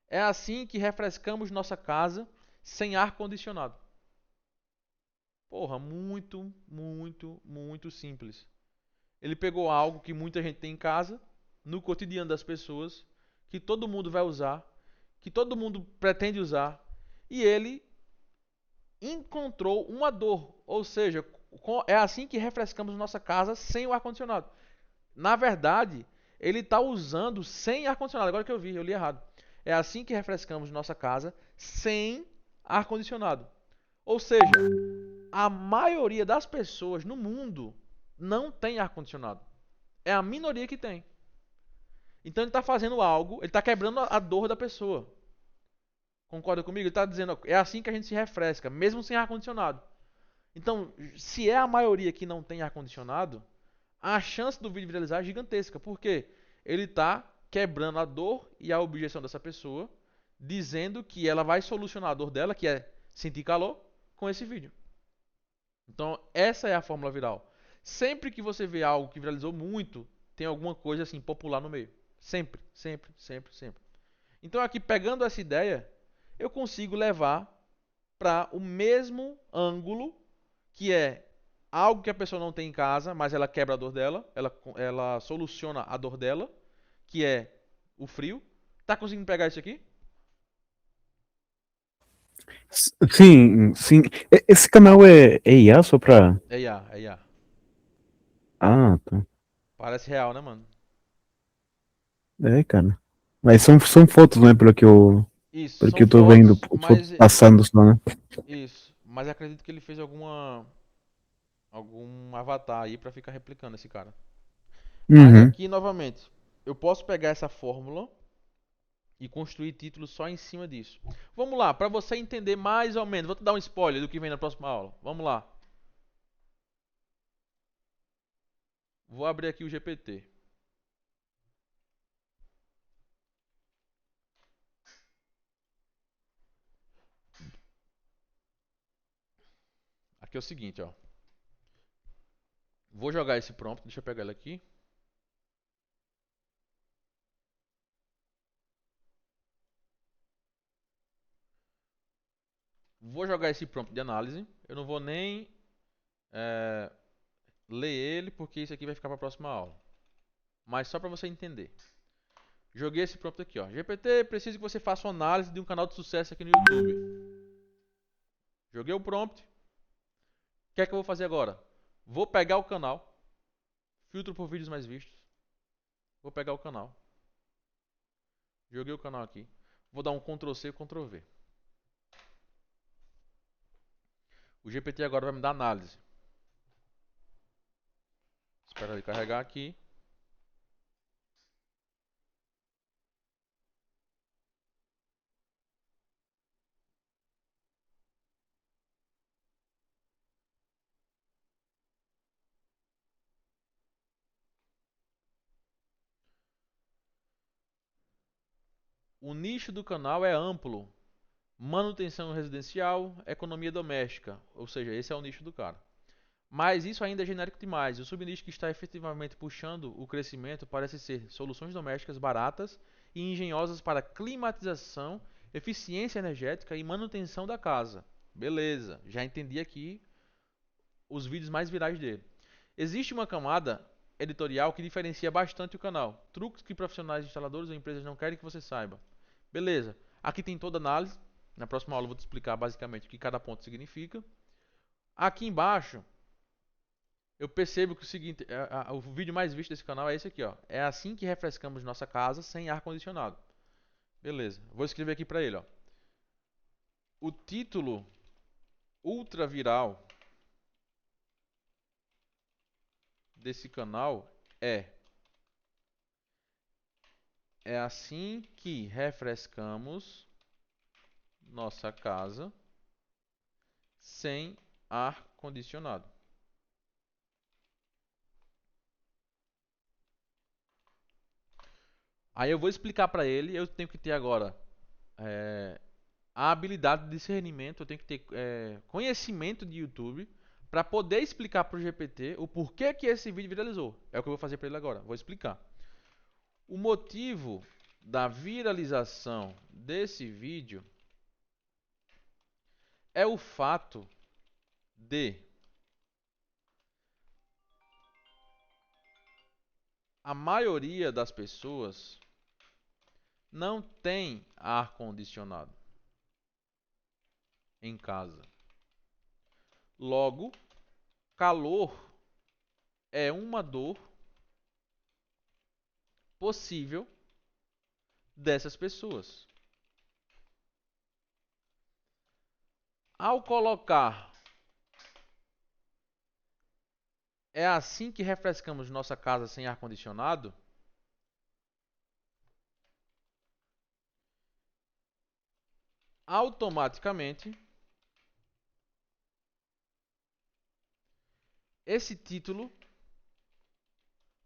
É assim que refrescamos nossa casa sem ar-condicionado. Porra, muito, muito, muito simples. Ele pegou algo que muita gente tem em casa, no cotidiano das pessoas, que todo mundo vai usar, que todo mundo pretende usar, e ele encontrou uma dor. Ou seja, é assim que refrescamos nossa casa sem o ar-condicionado. Na verdade, ele está usando sem ar-condicionado. Agora que eu vi, eu li errado. É assim que refrescamos nossa casa sem ar-condicionado. Ou seja, a maioria das pessoas no mundo não tem ar-condicionado. É a minoria que tem. Então ele está fazendo algo, ele está quebrando a dor da pessoa. Concorda comigo? Ele está dizendo, é assim que a gente se refresca, mesmo sem ar-condicionado. Então, se é a maioria que não tem ar-condicionado, a chance do vídeo viralizar é gigantesca. Por quê? Ele está quebrando a dor e a objeção dessa pessoa, dizendo que ela vai solucionar a dor dela, que é sentir calor, com esse vídeo. Então, essa é a fórmula viral. Sempre que você vê algo que viralizou muito, tem alguma coisa assim popular no meio. Sempre, sempre, sempre, sempre. Então, aqui pegando essa ideia, eu consigo levar para o mesmo ângulo, que é algo que a pessoa não tem em casa, mas ela quebra a dor dela, ela soluciona a dor dela, que é o frio. Tá conseguindo pegar isso aqui? Sim, sim. Esse canal é IA só pra. É IA, é IA. Ah, tá. Parece real, né, mano? É, cara. Mas são fotos, né? Isso, Pelo que são eu tô vendo, fotos, mas passando só, né? isso, mas acredito que ele fez algum avatar aí pra ficar replicando esse cara. Mas Uhum. aqui novamente, eu posso pegar essa fórmula e construir títulos só em cima disso. Vamos lá, para você entender mais ou menos, vou te dar um spoiler do que vem na próxima aula. Vamos lá. Vou abrir aqui o GPT. Aqui é o seguinte, ó. Vou jogar esse prompt, deixa eu pegar ele aqui. Vou jogar esse prompt de análise. Eu não vou nem ler ele, porque isso aqui vai ficar para a próxima aula. Mas só para você entender. Joguei esse prompt aqui, ó. GPT, preciso que você faça uma análise de um canal de sucesso aqui no YouTube. Joguei o prompt. O que é que eu vou fazer agora? Vou pegar o canal. Filtro por vídeos mais vistos. Vou pegar o canal. Joguei o canal aqui. Vou dar um Ctrl C e Ctrl V. O GPT agora vai me dar análise. Espera ele carregar aqui. O nicho do canal é amplo. Manutenção residencial, economia doméstica. Ou seja, esse é o nicho do cara. Mas isso ainda é genérico demais. O subnicho que está efetivamente puxando o crescimento parece ser soluções domésticas baratas e engenhosas para climatização, eficiência energética e manutenção da casa. Beleza, já entendi aqui os vídeos mais virais dele. Existe uma camada editorial que diferencia bastante o canal. Truques que profissionais, instaladores ou empresas não querem que você saiba. Beleza. Aqui tem toda a análise. Na próxima aula eu vou te explicar basicamente o que cada ponto significa. Aqui embaixo, eu percebo que o seguinte, o vídeo mais visto desse canal é esse aqui, ó. É assim que refrescamos nossa casa sem ar-condicionado. Beleza. Vou escrever aqui para ele, ó. O título ultra viral desse canal é assim que refrescamos nossa casa sem ar condicionado. Aí eu vou explicar para ele, eu tenho que ter agora a habilidade de discernimento, eu tenho que ter conhecimento de YouTube para poder explicar para o GPT o porquê que esse vídeo viralizou. É o que eu vou fazer para ele agora, vou explicar. O motivo da viralização desse vídeo é o fato de a maioria das pessoas não tem ar condicionado em casa. Logo, calor é uma dor possível dessas pessoas. Ao colocar é assim que refrescamos nossa casa sem ar condicionado, automaticamente esse título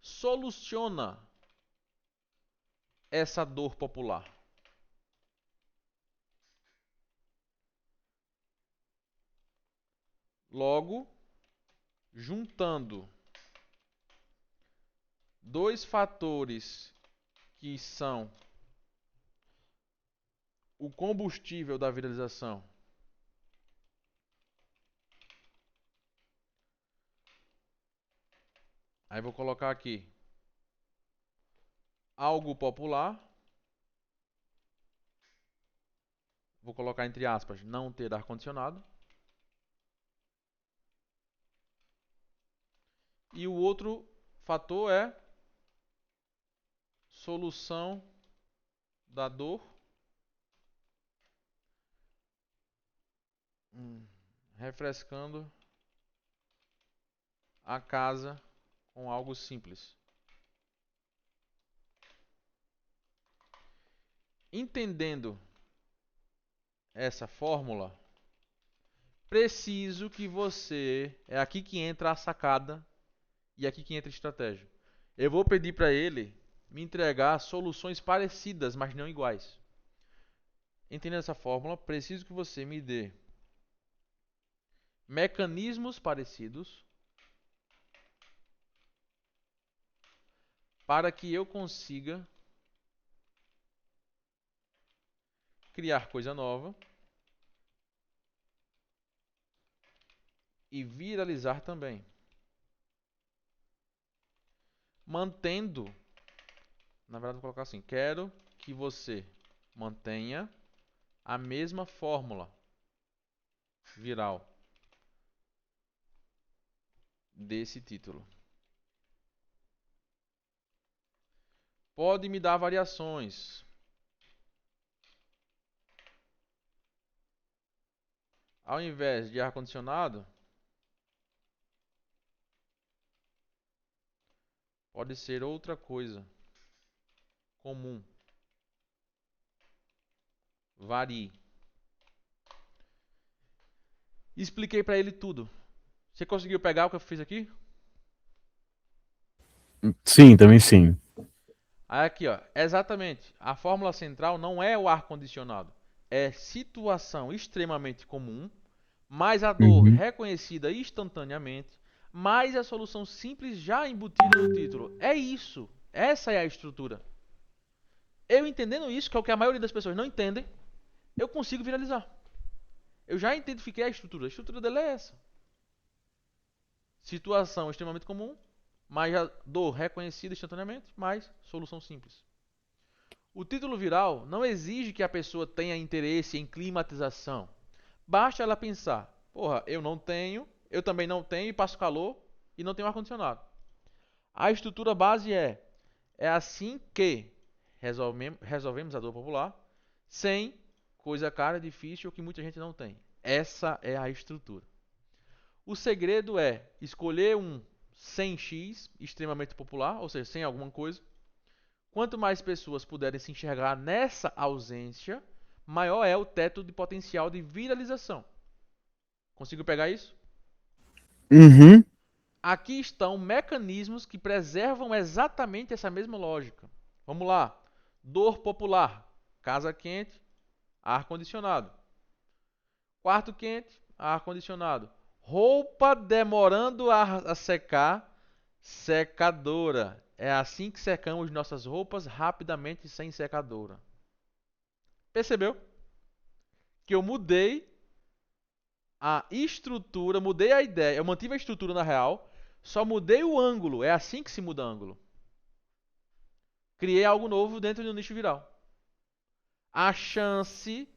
soluciona essa dor popular. Logo, juntando dois fatores que são o combustível da viralização aí vou colocar aqui algo popular, vou colocar entre aspas, não ter ar-condicionado, e o outro fator é solução da dor refrescando a casa com algo simples. Entendendo essa fórmula, preciso que você... É aqui que entra a sacada e aqui que entra a estratégia. Eu vou pedir para ele me entregar soluções parecidas, mas não iguais. Entendendo essa fórmula, preciso que você me dê mecanismos parecidos para que eu consiga criar coisa nova e viralizar também. Mantendo, na verdade vou colocar assim, quero que você mantenha a mesma fórmula viral desse título. Pode me dar variações. Ao invés de ar-condicionado, pode ser outra coisa comum. Varie. Expliquei para ele tudo. Você conseguiu pegar o que eu fiz aqui? Sim, também sim. Aí aqui, ó, exatamente. A fórmula central não é o ar-condicionado. É situação extremamente comum, mais a dor Uhum. reconhecida instantaneamente, mais a solução simples já embutida no título. É isso. Essa é a estrutura. Eu entendendo isso, que é o que a maioria das pessoas não entendem, eu consigo viralizar. Eu já identifiquei a estrutura. A estrutura dela é essa. Situação extremamente comum, mas a dor reconhecida instantaneamente, mais solução simples. O título viral não exige que a pessoa tenha interesse em climatização. Basta ela pensar: porra, eu também não tenho e passo calor e não tenho ar-condicionado. A estrutura base é assim que resolvemos a dor popular sem coisa cara, difícil ou que muita gente não tem. Essa é a estrutura. O segredo é escolher um sem X extremamente popular, ou seja, sem alguma coisa. Quanto mais pessoas puderem se enxergar nessa ausência, maior é o teto de potencial de viralização. Consigo pegar isso? Uhum. Aqui estão mecanismos que preservam exatamente essa mesma lógica. Vamos lá. Dor popular. Casa quente, ar-condicionado. Quarto quente, ar-condicionado. Roupa demorando a secar, secadora. É assim que secamos nossas roupas rapidamente sem secadora. Percebeu? Que eu mudei a estrutura, mudei a ideia. Eu mantive a estrutura na real, só mudei o ângulo. É assim que se muda ângulo. Criei algo novo dentro do nicho viral. A chance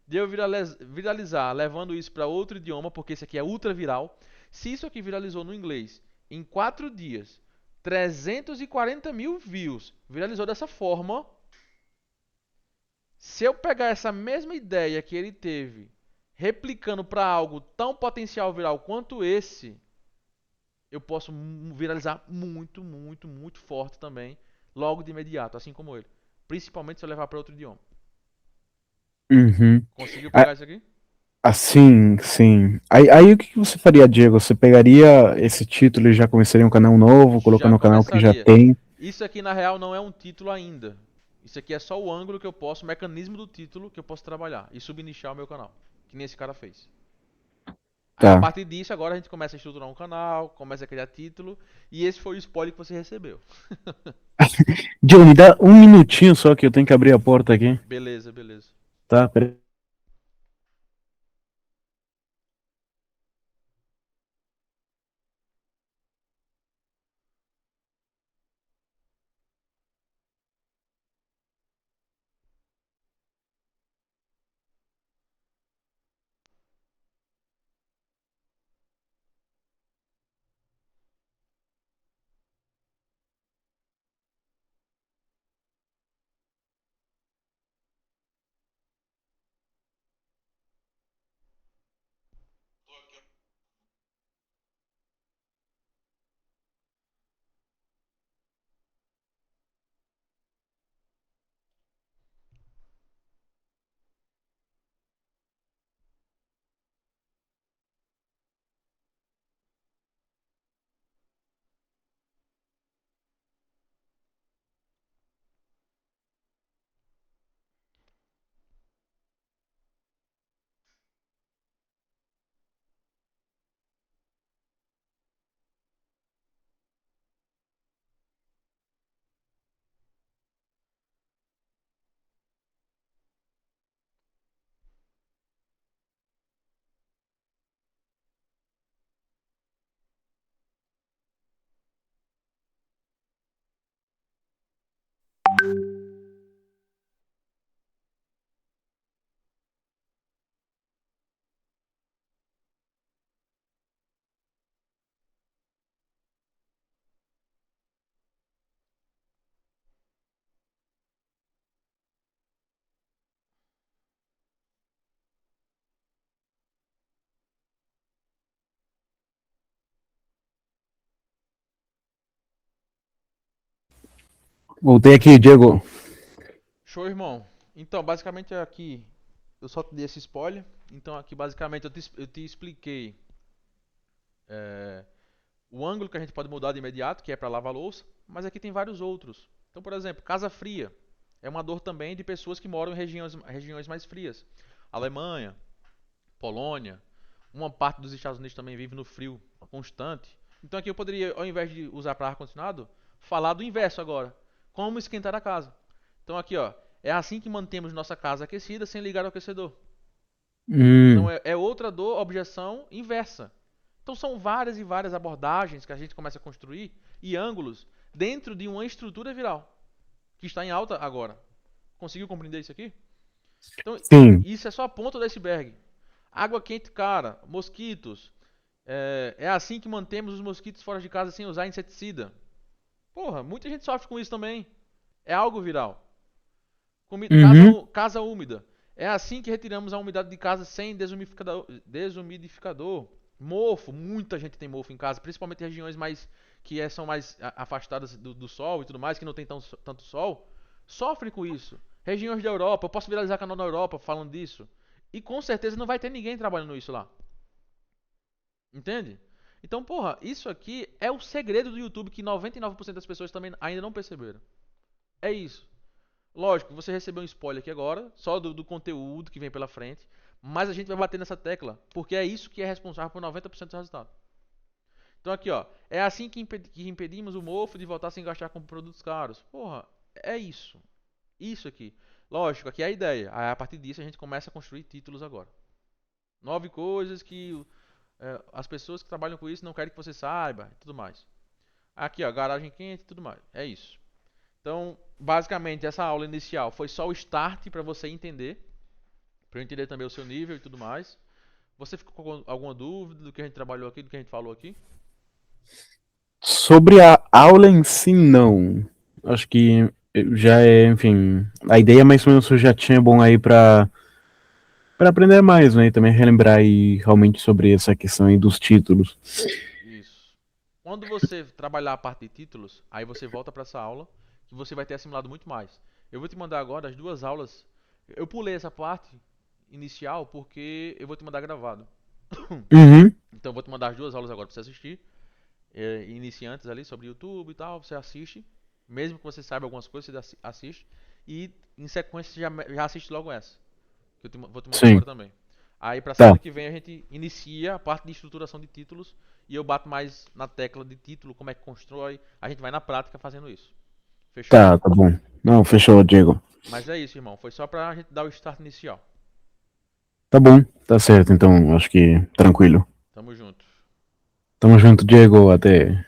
de eu viralizar levando isso para outro idioma, porque esse aqui é ultra viral. Se isso aqui viralizou no inglês em 4 dias, 340 mil views, viralizou dessa forma. Se eu pegar essa mesma ideia que ele teve, replicando para algo tão potencial viral quanto esse, eu posso viralizar muito, muito, muito forte também, logo de imediato, assim como ele. Principalmente se eu levar para outro idioma. Uhum. Conseguiu A- pegar isso aqui? Assim, sim. Aí o que que você faria, Diego? Você pegaria esse título e já começaria um canal novo, Já colocando o canal que já começaria. tem? Isso aqui na real não é um título ainda. Isso aqui é só o ângulo que eu posso, o mecanismo do título que eu posso trabalhar e subnichar o meu canal, que nem esse cara fez. Aí a Tá. partir disso agora a gente começa a estruturar um canal, começa a criar título e esse foi o spoiler que você recebeu. Diego, me dá um minutinho só que eu tenho que abrir a porta aqui. Beleza, beleza. Tá, peraí. Voltei aqui, Diego. Show, irmão. Então, basicamente aqui eu só te dei esse spoiler. Então aqui basicamente eu te expliquei é, o ângulo que a gente pode mudar de imediato, que é para lavar louça, mas aqui tem vários outros. Então, por exemplo, casa fria é uma dor também de pessoas que moram em regiões mais frias. Alemanha, Polônia, uma parte dos Estados Unidos também vive no frio constante. Então aqui eu poderia, ao invés de usar para ar-condicionado, falar do inverso agora. Como esquentar a casa. Então aqui, ó, é assim que mantemos nossa casa aquecida sem ligar o aquecedor. Então Hum, é outra dor, objeção inversa. Então são várias e várias abordagens que a gente começa a construir e ângulos dentro de uma estrutura viral que está em alta agora. Conseguiu compreender isso aqui? Então, Sim. isso é só a ponta do iceberg. Água quente, cara, mosquitos. É assim que mantemos os mosquitos fora de casa sem usar inseticida. Porra, muita gente sofre com isso também. É algo viral. Uhum. Casa úmida. É assim que retiramos a umidade de casa sem desumidificador. Mofo, muita gente tem mofo em casa, principalmente em regiões são mais afastadas do sol e tudo mais, que não tem tanto sol. Sofrem com isso. Regiões da Europa, eu posso viralizar canal na Europa falando disso. E com certeza não vai ter ninguém trabalhando isso lá. Entende? Então, porra, isso aqui é o segredo do YouTube que 99% das pessoas também ainda não perceberam. É isso. Lógico, você recebeu um spoiler aqui agora, só do conteúdo que vem pela frente, mas a gente vai bater nessa tecla, porque é isso que é responsável por 90% dos resultados. Então aqui, ó, é assim que impedimos o mofo de voltar a se engastar com produtos caros. Porra, é isso. Isso aqui. Lógico, aqui é a ideia. Aí, a partir disso a gente começa a construir títulos agora. 9 coisas que as pessoas que trabalham com isso não querem que você saiba e tudo mais. Aqui, ó, garagem quente e tudo mais. É isso. Então, basicamente, essa aula inicial foi só o start para você entender, para eu entender também o seu nível e tudo mais. Você ficou com alguma dúvida do que a gente trabalhou aqui, do que a gente falou aqui? Sobre a aula em si, não. Acho que já é, enfim, a ideia mais ou menos eu já tinha bom aí para aprender mais, né? E também relembrar aí realmente sobre essa questão aí dos títulos. Isso. Quando você trabalhar a parte de títulos, aí você volta para essa aula, que você vai ter assimilado muito mais. Eu vou te mandar agora as duas aulas. Eu pulei essa parte inicial porque eu vou te mandar gravado. Uhum. Então eu vou te mandar as duas aulas agora para você assistir. Iniciantes ali sobre YouTube e tal, você assiste. Mesmo que você saiba algumas coisas, você assiste. E em sequência você já assiste logo essa. Que vou te mandar Sim. agora também. Aí pra Tá. semana que vem a gente inicia a parte de estruturação de títulos. E eu bato mais na tecla de título, como é que constrói. A gente vai na prática fazendo isso. Fechou? Tá bom. Não, fechou, Diego. Mas é isso, irmão. Foi só pra gente dar o start inicial. Tá bom, tá certo, então acho que tranquilo. Tamo junto. Tamo junto, Diego, até.